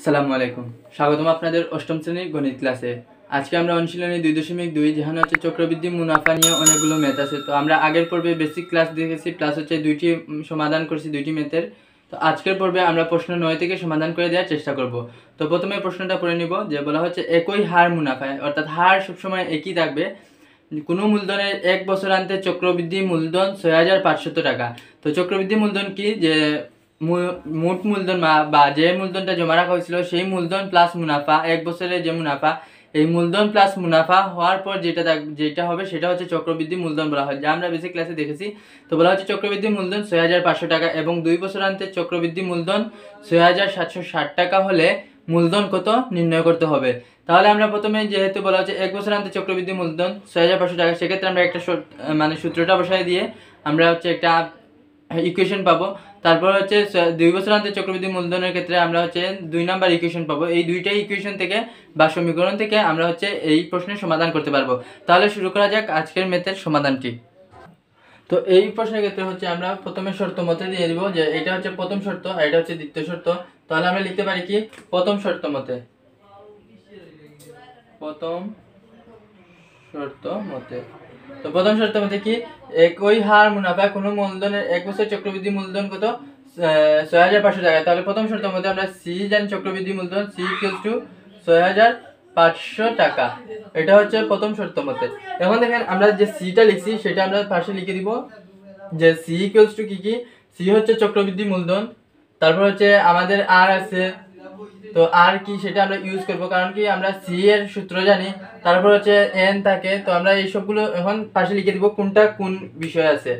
আসসালামু আলাইকুম। স্বাগতম আপনাদের অষ্টম শ্রেণীর গণিত ক্লাসে। আজকে আমরা অনুশীলনী 2.2 যেখানে হচ্ছে চক্রবৃদ্ধি মুনাফা নিয়ে অনেকগুলো ম্যাথ আছে। তো আমরা আগের পর্বে বেসিক ক্লাস দেখেছি, প্লাস হচ্ছে দুইটি সমাধান করেছি দুইটি ম্যাথের। তো আজকের পর্বে আমরা প্রশ্ন 9 থেকে সমাধান করে দেওয়ার চেষ্টা করব। তো প্রথমে প্রশ্নটা পড়ে নিব, যে বলা হচ্ছে একই হার মুনাফায়, অর্থাৎ হার সবসময় একই থাকবে। কোনো মূলধনের 1 বছরান্তে চক্রবৃদ্ধি মূলধন 6500 টাকা। তো চক্রবৃদ্ধি মূলধন কি, যে মোট মূলধন বা যে মূলধনটা জমা রাখা হয়েছিল সেই মূলধন প্লাস মুনাফা, 1 বছরের যে মুনাফা, এই মূলধন প্লাস মুনাফা হওয়ার পর যেটা হবে সেটা হচ্ছে চক্রবৃদ্ধি মূলধন বলা হয়, যা আমরা বেসিক ক্লাসে দেখেছি। তো বলা হচ্ছে চক্রবৃদ্ধি মূলধন 6500 টাকা এবং 2 বছরান্তে চক্রবৃদ্ধি মূলধন 6760 টাকা হলে মূলধন কত নির্ণয় করতে হবে। তাহলে আমরা প্রথমে, যেহেতু বলা হচ্ছে 1 বছরান্তে চক্রবৃদ্ধি মূলধন 6500 টাকা, সেক্ষেত্রে আমরা একটা সূত্রটা বসাই দিয়ে আমরা হচ্ছে একটা ইকুয়েশন পাবো। তারপর হচ্ছে 2 বছরান্তে চক্রবৃদ্ধি মূলধনের ক্ষেত্রে আমরা হচ্ছে 2 নাম্বার ইকুয়েশন পাবো। এই দুইটাই ইকুয়েশন থেকে বা সমীকরণ থেকে আমরা হচ্ছে এই প্রশ্নের সমাধান করতে পারবো। তাহলে শুরু করা যাক আজকের ম্যাথের সমাধানটি। তো এই প্রশ্নের ক্ষেত্রে হচ্ছে আমরা প্রথমে শর্ত মতে দিয়ে দিব, যে এটা হচ্ছে প্রথম শর্ত আর এটা হচ্ছে দ্বিতীয় শর্ত। তাহলে আমরা লিখতে পারি কি, প্রথম শর্ত মতে, প্রথম শর্ত মতে। তো প্রথম শর্ত মতে কি, একই হার মুনাফা কোনো মূলধনের 1 বছর চক্রবৃদ্ধি মূলধন কত 6500 টাকা। তাহলে প্রথম শর্ত মতে আমরা সি জানি, চক্রবৃদ্ধি মূলধন সি ইকুয়ালস টু 6500 টাকা। এটা হচ্ছে প্রথম শর্ত মতে। এখন দেখেন আমরা যে সিটা লিখছি সেটা আমরা পাশে লিখে দিব, যে সি ইকুয়ালস টু কি, সি হচ্ছে চক্রবৃদ্ধি মূলধন, তারপর হচ্ছে আমাদের আর আছে, তো আর কি সেটা আমরা ইউজ করব, কারণ কি আমরা সি এর সূত্র জানি, তারপর হচ্ছে এন থাকে। তো আমরা এই সবগুলো এখন পাশে লিখে দিব কোনটা কোন বিষয় আছে।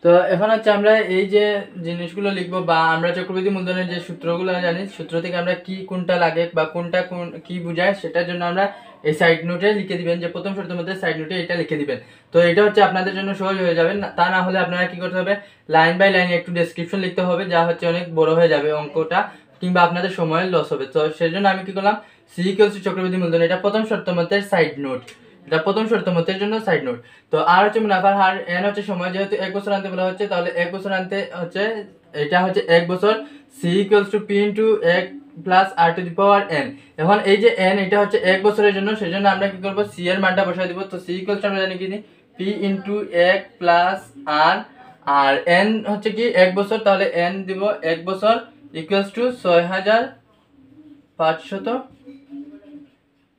তো এখন হচ্ছে আমরা এই যে জিনিসগুলো লিখবো, বা আমরা চক্রবৃদ্ধি মূলধনের যে সূত্রগুলো জানি, সূত্র থেকে আমরা কি কোনটা লাগে বা কোনটা কোন কি বোঝায় সেটার জন্য আমরা এই সাইড নোটে লিখে দিবেন, যে প্রথম শর্তের মধ্যে সাইড নোটে এটা লিখে দিবেন। তো এটা হচ্ছে আপনাদের জন্য সহজ হয়ে যাবে। তা না হলে আপনারা কি করতে হবে, লাইন বাই লাইন একটু ডেসক্রিপশন লিখতে হবে, যা হচ্ছে অনেক বড় হয়ে যাবে অঙ্কটা, কিংবা আপনাদের সময় লস হবে। তো সেজন্য আমি কি করলাম, সি ইকুয়ালস টু চক্রবৃদ্ধি মূলধন, এটা প্রথম শর্ত মতে সাইড নোট, এটা প্রথম শর্ত মতের জন্য সাইড নোট। তো আর হচ্ছে মুনাফার হার, এন হচ্ছে সময়, যেহেতু 1 বছর আনতে বলা হচ্ছে, তাহলে 1 বছর আনতে হচ্ছে এটা হচ্ছে 1 বছর, C equals to P into 1 plus R to the power N. এখন এই যে এন, এটা হচ্ছে 1 বছরের জন্য, সেজন্য আমরা কি করব, সি এর মানটা বসাই দিব। তো সি ইকুয়ালস টু আমরা জানি কি, পি ইনটু 1 প্লাস আর, আর এন হচ্ছে কি 1 বছর, তাহলে এন দিব 1 বছর ইকুয়ালস টু 6500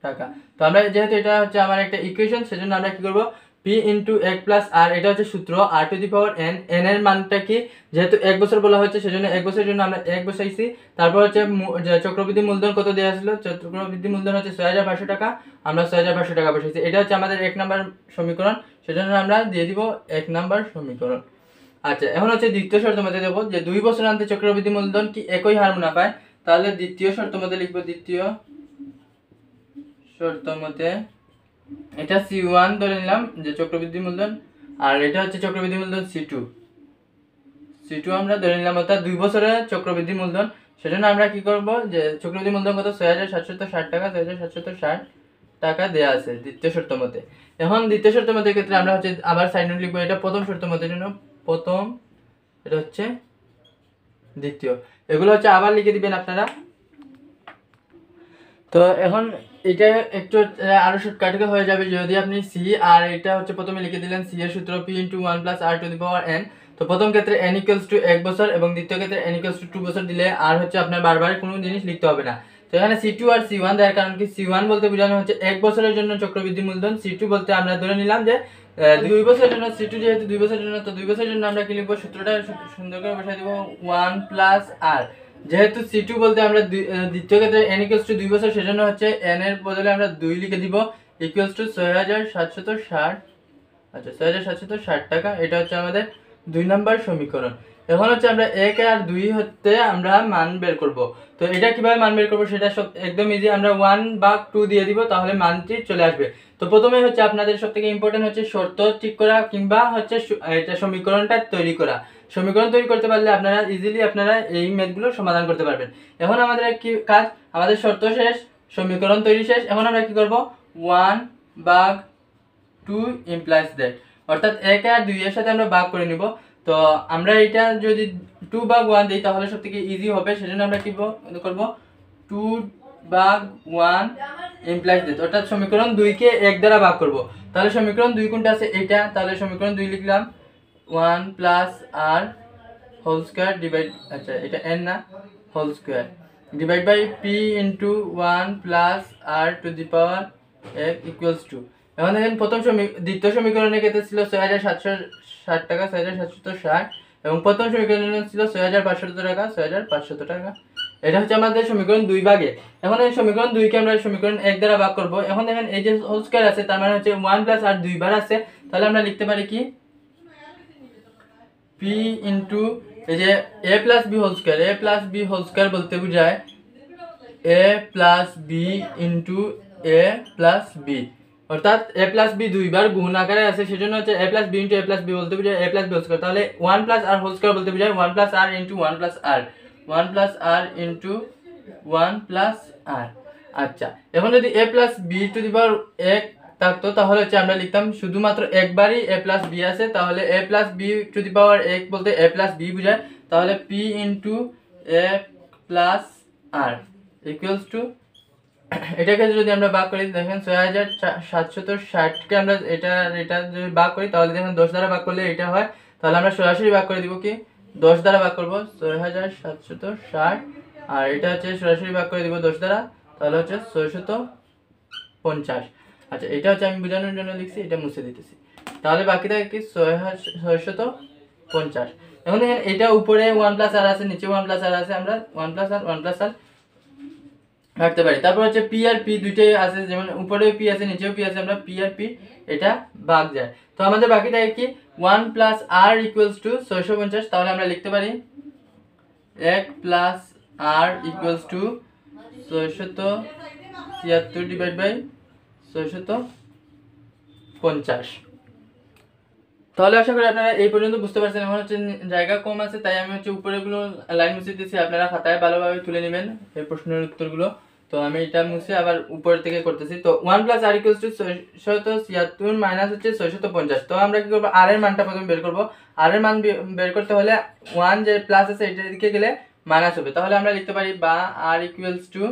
টাকা। তো আমরা যেহেতু এটা হচ্ছে আমার একটা ইকুয়েশন, সেজন্য আমরা কি করব, পি ইন্টু 1 প্লাস আর, এটা হচ্ছে সূত্র, আর to the power n, n এর মানটা কি, যেহেতু 1 বছর বলা হচ্ছে সেজন্য 1 বছরের জন্য আমরা 1 বসাইছি। তারপর হচ্ছে চক্রবৃদ্ধি মূলধন কত দেওয়া ছিল, চক্রবৃদ্ধি মূলধন হচ্ছে 6500 টাকা, আমরা 6500 টাকা বসাইছি। এটা হচ্ছে আমাদের 1 নাম্বার সমীকরণ, সেজন্য আমরা দিয়ে দিব 1 নাম্বার সমীকরণ। আচ্ছা, এখন হচ্ছে দ্বিতীয় শর্ত মতে দেবো, যে 2 বছর আনতে চক্রবৃদ্ধি মূলধন কি একই হার মুনাফায়। তাহলে দ্বিতীয় শর্ত মতে লিখবো, দ্বিতীয় শর্ত মতে এটা C1 ধরে নিলাম, যে চক্রবৃদ্ধি মূলধন, আর এটা হচ্ছে চক্রবৃদ্ধি মূলধন C2 আমরা ধরে নিলাম, অর্থাৎ 2 বছরের চক্রবৃদ্ধি মূলধন। সেজন্য আমরা কি করব, যে চক্রবৃদ্ধি মূলধন কত 6760 টাকা, 6760 টাকা দেয়া আছে দ্বিতীয় শর্ত মতে। এখন দ্বিতীয় শর্ত মতের ক্ষেত্রে আমরা হচ্ছে আবার সাইড নোট লিখবো, এটা প্রথম শর্ত মতের জন্য প্রথম, এটা হচ্ছে দ্বিতীয়, এগুলো হচ্ছে আবার লিখে দিবেন আপনারা। তো এখন এটা একটু আরো শর্টকাটে হয়ে যাবে যদি আপনি সি আর এটা হচ্ছে প্রথমে লিখে দিলেন সি এর সূত্র P into 1 plus R to the power N. তো প্রথম ক্ষেত্রে n ইকুয়ালস টু 1 বছর এবং দ্বিতীয় ক্ষেত্রে n ইকুয়ালস টু 2 বছর দিলে আর হচ্ছে আপনার বারবার কোনো জিনিস লিখতে হবে না। তো এখানে C2 আর C1 দেওয়ার কারণ কি, C1 বলতে বোঝানো হচ্ছে 1 বছরের জন্য চক্রবৃদ্ধি মূলধন, C2 বলতে আমরা ধরে নিলাম যে 2 বছরের জন্য, C2 যেহেতু 2 বছরের জন্য, তো 2 বছরের জন্য আমরা কি লিখবো, সূত্রটা সুন্দর করে বসাই দেব 1 প্লাস আর। যেহেতু C2 বলতে আমরা দ্বিতীয় ক্ষেত্রে n ইকুয়ালস টু 2 বছর, সেজন্য হচ্ছে n এর বদলে আমরা 2 লিখে দিব ইকুয়ালস টু 6760। আচ্ছা, 6760 টাকা, এটা হচ্ছে আমাদের 2 নাম্বার সমীকরণ। এখন হচ্ছে আমরা 1 আর 2 হতে আমরা মান বের করব। তো এটা কিভাবে মান বের করব সেটা সব একদম ইজি, আমরা 1 বা 2 দিয়ে দিব, তাহলে মানটি চলে আসবে। তো প্রথমে হচ্ছে আপনাদের সবথেকে ইম্পর্টেন্ট হচ্ছে শর্ত ঠিক করা, কিংবা হচ্ছে এটা সমীকরণটা তৈরি করা। সমীকরণ তৈরি করতে পারলে আপনারা ইজিলি আপনারা এই ম্যাথগুলো সমাধান করতে পারবেন। এখন আমাদের কি কাজ, আমাদের শর্ত শেষ, সমীকরণ তৈরি শেষ। এখন আমরা কি করব, 1 ভাগ 2 ইমপ্লাইজ দ্যাট, অর্থাৎ 1 আর 2 এর সাথে আমরা ভাগ করে নিব। তো আমরা এটা যদি 2 ভাগ 1 দিই তাহলে সবথেকে ইজি হবে, সেজন্য আমরা কি করব 2 ভাগ 1 ইমপ্লাইজ দিত, অর্থাৎ সমীকরণ 2 কে 1 দ্বারা ভাগ করব। তাহলে সমীকরণ 2 কোনটা আছে এটা, তাহলে সমীকরণ 2 লিখলাম 1 plus r whole square divide, আচ্ছা এটা n না, whole square divide by p into 1 plus r to the power f equals to. এখন দেখেন প্রথম দ্বিতীয় সমীকরণের ক্ষেত্রে ছিল 6760 টাকা, 6760, এবং প্রথম সমীকরণে ছিল 6500 টাকা, 6500 টাকা। এটা হচ্ছে আমাদের সমীকরণ 2 ভাগে। এখন এই সমীকরণ 2 কে আমরা সমীকরণ 1 দ্বারা ভাগ করব। এখন দেখেন এই যে হোল স্কয়ার আছে, তার মানে হচ্ছে 1 প্লাস r 2 বার আছে, তাহলে আমরা লিখতে পারি কি p ইনটু এই যে a plus b whole square, a plus b whole square বলতে বোঝায় a plus b into a plus b, অর্থাৎ a প্লাস b দুইবার গুণ আকারে আছে, সেজন্য হচ্ছে a plus b into a plus b বলতে বোঝায় a plus b whole square. তাহলে 1 প্লাস r হোল স্কয়ার বলতে বোঝায় 1 plus r into 1 plus r, 1 plus r into 1 plus r। আচ্ছা, এখন যদি a plus b to the power 1 থাকতো তাহলে হচ্ছে আমরা লিখতাম শুধুমাত্র একবারই a প্লাস b আছে, তাহলে a plus b to the power 1 বলতে a প্লাস b বোঝায়, তাহলে p into a plus r equals to, এটাকে যদি আমরা ভাগ করি দেখেন 6760 কে আমরা এটা যদি ভাগ করি তাহলে দেখেন 10 দ্বারা ভাগ করলে এটা হয়, তাহলে আমরা সরাসরি ভাগ করে দিব কি 10 দ্বারা ভাগ করব 6760, আর এটা হচ্ছে সরাসরি ভাগ করে দিব 10 দ্বারা, তাহলে হচ্ছে 650। আচ্ছা, এটা হচ্ছে আমি বোঝানোর জন্য লিখছি, এটা মুছে দিতেছি, তাহলে বাকি থাকে কি 650। এখন দেখেন এটা উপরে 1 প্লাস r আছে, নিচে 1 প্লাস r আছে, আমরা 1 প্লাস r রাখতে পারি। তারপর হচ্ছে p আর p দুইটাই আছে, যেমন উপরেও p আছে নিচেও p আছে, আমরা p আর p এটা ভাগ যায়। তো আমাদের বাকি থাকে কি 1 প্লাস r ইকুয়ালস টু 650, তাহলে আমরা লিখতে পারি 1 plus r equals to 676 divide by 650। তাহলে আশা করি আপনারা এই পর্যন্ত বুঝতে পারছেন। এখন হচ্ছে জায়গা কম আছে, তাই আমি হচ্ছে উপরেগুলো লাইন মুছে দিচ্ছি, আপনারা খাতায় ভালোভাবে তুলে নেবেন এই প্রশ্নের উত্তরগুলো। তো আমি এটা মুছে আবার উপর থেকে করতেছি। তো 1 plus r equals to 676 minus হচ্ছে 650। তো আমরা কি করব, r এর মানটা প্রথমে বের করব। r এর মান বের করতে হলে 1 যে প্লাস আছে এটার দিকে গেলে মাইনাস হবে, তাহলে আমরা লিখতে পারি বা r ইকুয়ালস টু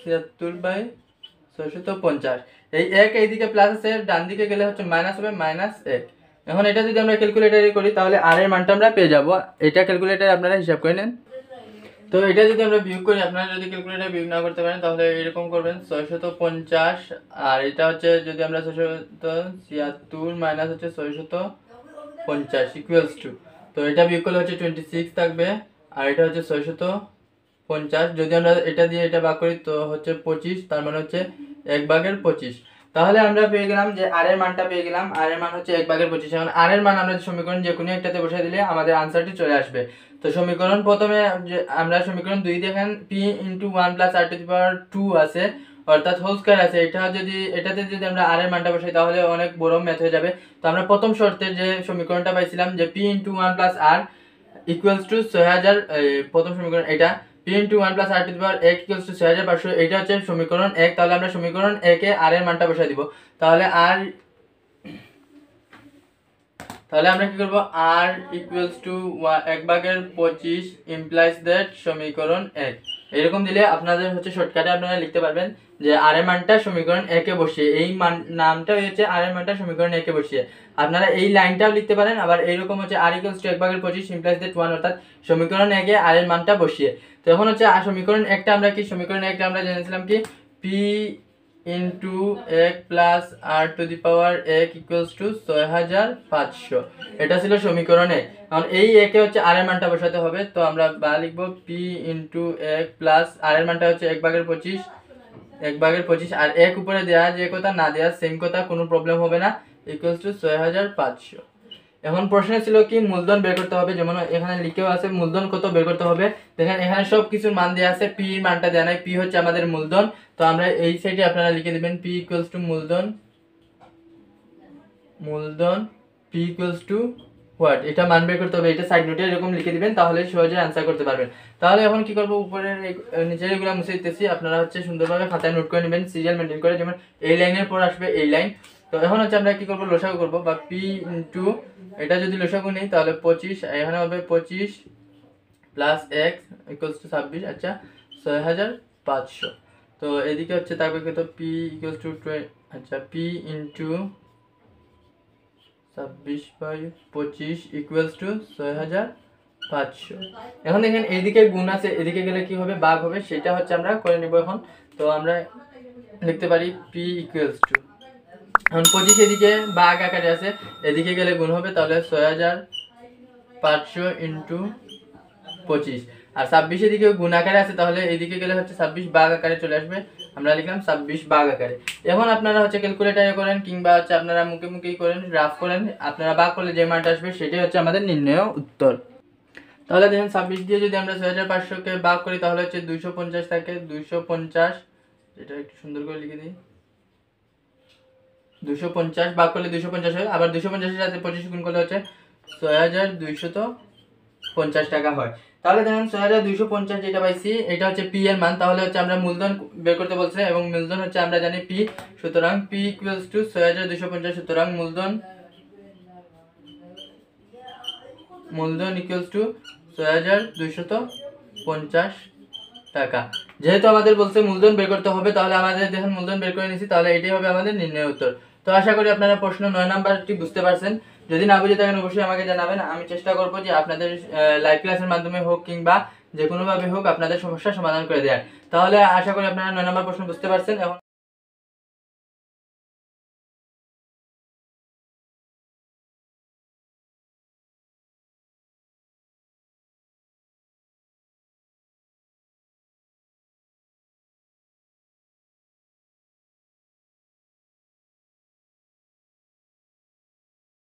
76/650। এই 1 এইদিকে প্লাস আছে, ডান দিকে গেলে হচ্ছে মাইনাস হবে, -1। এখন এটা যদি আমরা ক্যালকুলেটরে করি তাহলে r এর মানটা আমরা পেয়ে যাব। এটা ক্যালকুলেটরে আপনারা হিসাব করে নেন। তো এটা যদি আমরা বিয়োগ করি, আপনারা যদি ক্যালকুলেটরে বিয়োগ না করতে পারেন তাহলে এরকম করবেন 650, আর এটা হচ্ছে যদি আমরা 676 মাইনাস হচ্ছে 650 ইকুয়ালস টু, তো এটা বিয়োগ করলে হচ্ছে 26 থাকবে, আর এটা হচ্ছে 650, যদি আমরা এটা দিয়ে এটা ভাগ করি তো হচ্ছে 25, তার মানে হচ্ছে 1/25। তাহলে আমরা পেয়ে গেলাম যে r এর মানটা পেয়ে গেলাম, r এর মান হচ্ছে 1/25। এখন r এর মান আমরা সমীকরণ যে কোনো একটাতে বসাই দিলে আমাদের আনসারটি চলে আসবে। তো সমীকরণ প্রথমে যে আমরা সমীকরণ 2 দেখেন p into 1 plus r to the power 2 আছে, অর্থাৎ হোল স্কয়ার আছে, এটাতে যদি আমরা r এর মানটা বসাই তাহলে অনেক বড় ম্যাথ হয়ে যাবে। তো আমরা প্রথম শর্তের যে সমীকরণটা পাইছিলাম যে p into 1 plus r equals two 6000, প্রথম সমীকরণ এটা p into 1 plus r to the power 1 equals to 6500, এটা হচ্ছে সমীকরণ 1। তাহলে আমরা সমীকরণ 1 এ r এর মানটা বসাই দিব। তাহলে আমরা কি করব, r equals two 1/25 implies that সমীকরণ 1, এরকম দিলে আপনাদের হচ্ছে শর্টকাটে আপনারা লিখতে পারবেন যে r এর মানটা সমীকরণ 1 এ বসিয়ে, এই নামটা হচ্ছে r এর মানটা সমীকরণ 1 এ বসিয়ে আপনারা এই লাইনটাও লিখতে পারেন। আবার এইরকম হচ্ছে r equals two 1/25 implies that 1, অর্থাৎ সমীকরণ 1 এ r এর মানটা বসিয়ে। তো এখন হচ্ছে সমীকরণ 1টা আমরা কি, সমীকরণ 1টা আমরা জেনেছিলাম কি p into 1 plus r to the power 1 equals to 6500, এটা ছিল সমীকরণ 1। এখন এই 1 এ হচ্ছে r এর মানটা বসাতে হবে, তো আমরা বা লিখব p ইনটু 1 প্লাস r এর মানটা হচ্ছে 1/25, আর 1 উপরে দেয়া যে কথা না দেয়া সেম কথা, কোনো প্রবলেম হবে না, ইকুয়ালস টু 6500। এখন প্রশ্ন ছিল কি মূলধন বের করতে হবে, যেমন এখানে লিখেও আছে মূলধন কত বের করতে হবে। দেখেন এখানে সব কিছুর মান দেয়া আছে, p এর মানটা দেয়া নাই, p হচ্ছে আমাদের মূলধন। তো আমরা এই সাইডে আপনারা লিখে দিবেন p ইকুয়ালস টু মূলধন p ইকুয়ালস টু হোয়াট, এটা মান বের করতে হবে, এটা সাইড নোটে এরকম লিখে দিবেন, তাহলে সহজে आंसर করতে পারবেন। তাহলে এখন কি করব, উপরের নিচের এগুলো মুছে দিতেছি, আপনারা হচ্ছে সুন্দরভাবে খাতায় নোট করে নেবেন সিরিয়াল মেইনটেইন করে, যেমন এই লাইনের পর আসবে এই লাইন, তো এখন হচ্ছে আমরা কি করবো, লসাগু করবো, বা পি ইন্টু এটা যদি লসাগু নেই তাহলে 25, এখানে হবে 25 প্লাস এক্স ইকুয়ালস টু 26, আচ্ছা 6500। তো এদিকে হচ্ছে থাকবে কত, পি ইকুয়ালস টু, আচ্ছা পি ইন্টু 26/25 ইকুয়ালস টু 6500। এখন দেখেন এইদিকে গুণ আছে, এদিকে গেলে কি হবে, ভাগ হবে, সেটা হচ্ছে আমরা করে নেব এখন। তো আমরা লিখতে পারি পি ইকুয়ালস টু, এখন 25 এদিকে ভাগ আকারে আছে, এদিকে গেলে গুণ হবে, তাহলে 6500 ইন্টু 25, আর 26 এদিকে গুণ আকারে আছে, তাহলে এদিকে গেলে হচ্ছে 26 ভাগ আকারে চলে আসবে, আমরা লিখলাম 26 ভাগ আকারে। এখন আপনারা হচ্ছে ক্যালকুলেটরে করেন কিংবা হচ্ছে আপনারা মুখে মুখেই করেন, রাফ করেন, আপনারা ভাগ করলে যে মানটা আসবে সেটাই হচ্ছে আমাদের নির্ণয় উত্তর। তাহলে দেখেন 26 দিয়ে যদি আমরা 6500কে ভাগ করি তাহলে হচ্ছে 250 থাকে, 250, এটা একটু সুন্দর করে লিখে দিই, 250 ভাগ করলে 250 হয়, আবার 250 এর সাথে 25 গুণ করলে হচ্ছে 6250 টাকা হয়। তাহলে দেখেন 6250 যেটা পাইছি এটা হচ্ছে পি এর মান, তাহলে হচ্ছে আমরা মূলধন বের করতে বলছে এবং মূলধন হচ্ছে আমরা জানি পি, সুতরাং পি ইকুয়ালস টু 6250, সুতরাং মূলধন ইকুয়ালস টু 6250 টাকা। যেহেতু আমাদের বলছে মূলধন বের করতে হবে, তাহলে আমাদের দেখেন মূলধন বের করে নিয়েছি, তাহলে এটাই হবে আমাদের নির্ণয় উত্তর। তো আশা করি আপনারা প্রশ্ন 9 নাম্বারটি বুঝতে পারছেন। যদি না বুঝে থাকেন অবশ্যই আমাকে জানাবেন, আমি চেষ্টা করব যে আপনাদের লাইভ ক্লাসের মাধ্যমে হোক কিংবা যে কোনোভাবে হোক আপনাদের সমস্যার সমাধান করে দেওয়ার। তাহলে আশা করি আপনারা 9 নাম্বার প্রশ্ন বুঝতে পারছেন। এখন